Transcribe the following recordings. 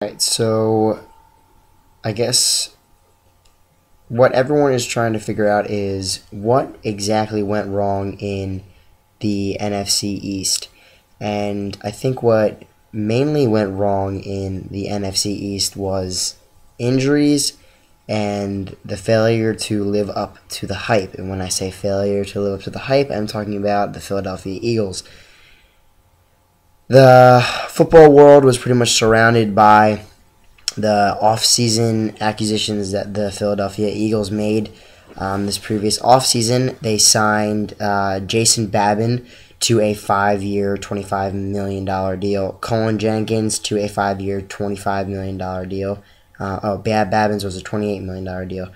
Right, so I guess what everyone is trying to figure out is what exactly went wrong in the NFC East. And I think what mainly went wrong in the NFC East was injuries and the failure to live up to the hype. And when I say failure to live up to the hype, I'm talking about the Philadelphia Eagles. The football world was pretty much surrounded by the off-season acquisitions that the Philadelphia Eagles made. This previous offseason, they signed Jason Babin to a 5-year, $25 million deal. Colin Jenkins to a 5-year, $25 million deal. Babin's was a $28 million deal.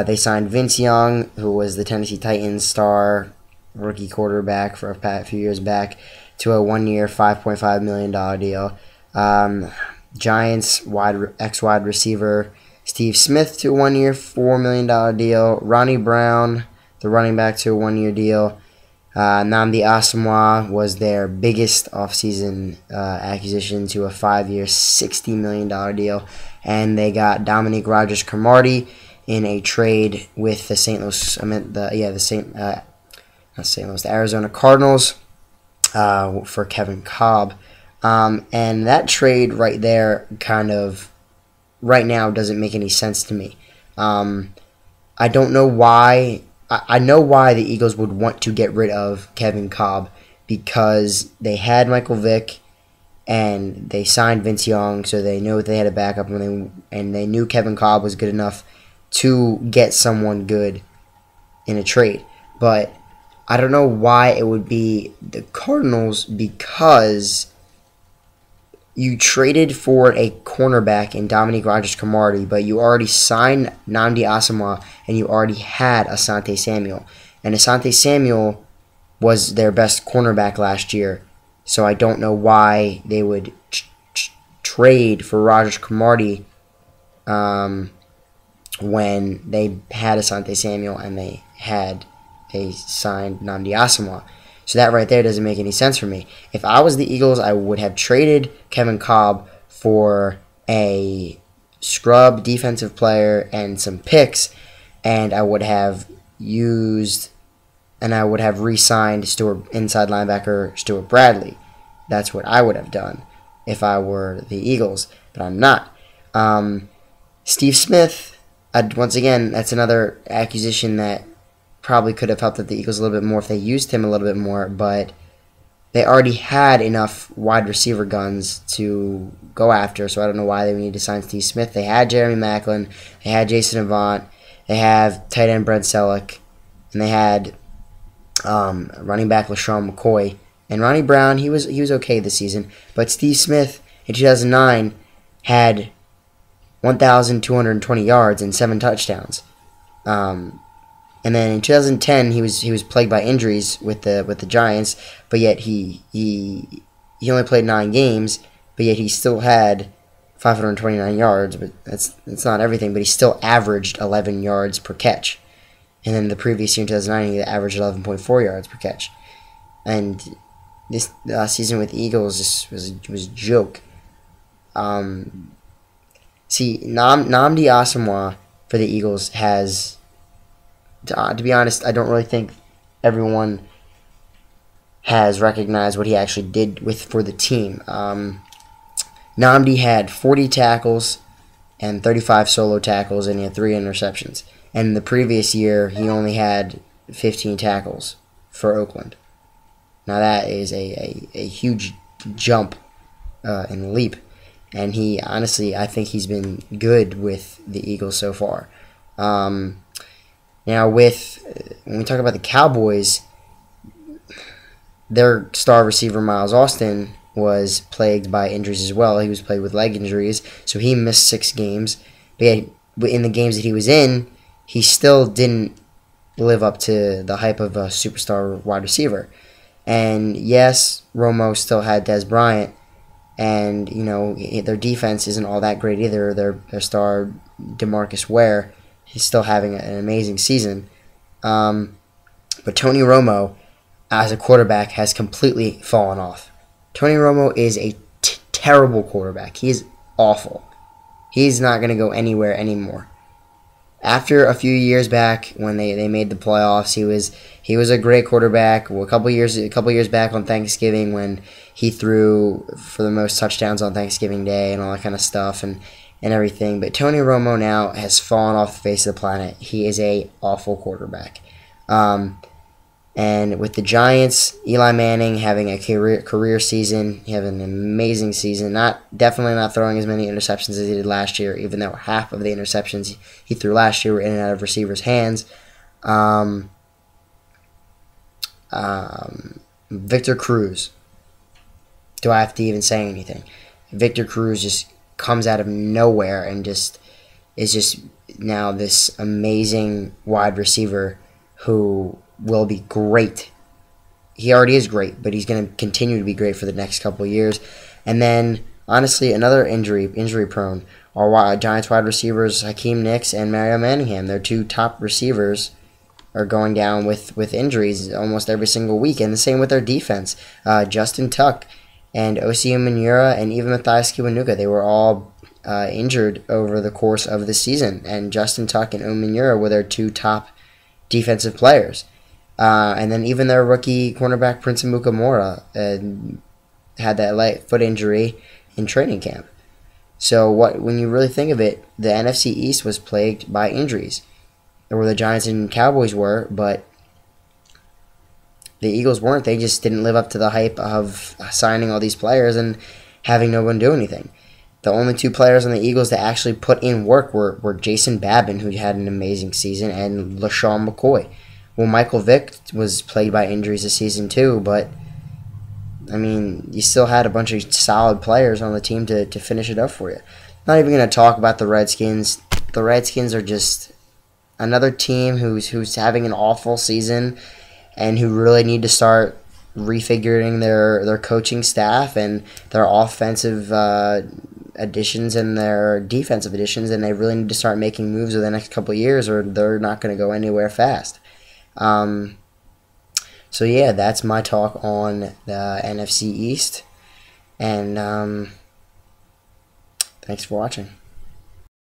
They signed Vince Young, who was the Tennessee Titans star rookie quarterback for a few years back, to a 1-year, $5.5 million deal. Giants ex-wide receiver Steve Smith to a 1-year, $4 million deal. Ronnie Brown, the running back, to a 1-year deal. Nnamdi Asomugha was their biggest offseason acquisition to a 5-year, $60 million deal. And they got Dominique Rodgers-Cromartie in a trade with the the Arizona Cardinals for Kevin Kolb. And that trade right there kind of right now doesn't make any sense to me. I don't know why. I know why the Eagles would want to get rid of Kevin Kolb, because they had Michael Vick and they signed Vince Young, so they knew they had a backup, and they knew Kevin Kolb was good enough to get someone good in a trade. But I don't know why it would be the Cardinals, because you traded for a cornerback in Dominique Rodgers-Cromartie, but you already signed Nnamdi Asomugha, and you already had Asante Samuel. And Asante Samuel was their best cornerback last year, so I don't know why they would trade for Rodgers-Cromartie when they had Asante Samuel and they signed Nnamdi Asomugha. So that right there doesn't make any sense for me. If I was the Eagles, I would have traded Kevin Kolb for a scrub defensive player and some picks, and I would have re-signed inside linebacker Stuart Bradley. That's what I would have done if I were the Eagles, but I'm not. Steve Smith, once again, that's another acquisition that probably could have helped the Eagles a little bit more if they used him a little bit more, but they already had enough wide receiver guns to go after, so I don't know why they would need to sign Steve Smith. They had Jeremy Maclin, they had Jason Avant, they have tight end Brent Selleck, and they had running back LaShawn McCoy. And Ronnie Brown, he was okay this season, but Steve Smith in 2009 had 1,220 yards and 7 touchdowns. And then in 2010, he was plagued by injuries with the Giants, but yet he only played 9 games, but yet he still had 529 yards. But that's not everything. But he still averaged 11 yards per catch. And then the previous year in 2009, he averaged 11.4 yards per catch. And this season with the Eagles just was a joke. See, Nnamdi Asomugha for the Eagles has. To be honest, I don't really think everyone has recognized what he actually did for the team. Nnamdi had 40 tackles and 35 solo tackles, and he had 3 interceptions. And the previous year, he only had 15 tackles for Oakland. Now that is a huge jump and leap. And he, honestly, I think he's been good with the Eagles so far. Now, when we talk about the Cowboys, their star receiver, Miles Austin, was plagued by injuries as well. He was plagued with leg injuries, so he missed 6 games. But in the games that he was in, he still didn't live up to the hype of a superstar wide receiver. And yes, Romo still had Dez Bryant, and their defense isn't all that great either. Their star, DeMarcus Ware, he's still having an amazing season. But Tony Romo, as a quarterback, has completely fallen off. Tony Romo is a terrible quarterback. He is awful. He's not going to go anywhere anymore. After a few years back, when they made the playoffs, he was a great quarterback. Well, a couple years back on Thanksgiving, when he threw for the most touchdowns on Thanksgiving Day and all that kind of stuff and everything. But Tony Romo now has fallen off the face of the planet. He is a awful quarterback. And with the Giants, Eli Manning having a career season, having an amazing season. Definitely not throwing as many interceptions as he did last year, even though half of the interceptions he threw last year were in and out of receivers' hands. Victor Cruz. Do I have to even say anything? Victor Cruz just comes out of nowhere and is just now this amazing wide receiver who will be great. He already is great, but he's going to continue to be great for the next couple of years. And then, honestly, another injury prone are Giants wide receivers Hakeem Nicks and Mario Manningham. Their two top receivers are going down with injuries almost every single week, and the same with their defense. Justin Tuck and Osi Umenyiora and even Matthias Kiwanuka, they were all injured over the course of the season, and Justin Tuck and Umenyiora were their two top defensive players. And then even their rookie cornerback, Prince Amukamara, had that light foot injury in training camp. So when you really think of it, the NFC East was plagued by injuries, where the Giants and Cowboys were, but the Eagles weren't. They just didn't live up to the hype of signing all these players and having no one do anything. The only two players on the Eagles that actually put in work were Jason Babin, who had an amazing season, and LaShawn McCoy. Well, Michael Vick was plagued by injuries this season too, but I mean, you still had a bunch of solid players on the team to finish it up for you. Not even going to talk about the Redskins. The Redskins are just another team who's having an awful season and who really need to start refiguring their coaching staff and their offensive additions and their defensive additions, and they really need to start making moves over the next couple of years, or they're not going to go anywhere fast. So yeah, that's my talk on the NFC East, and thanks for watching.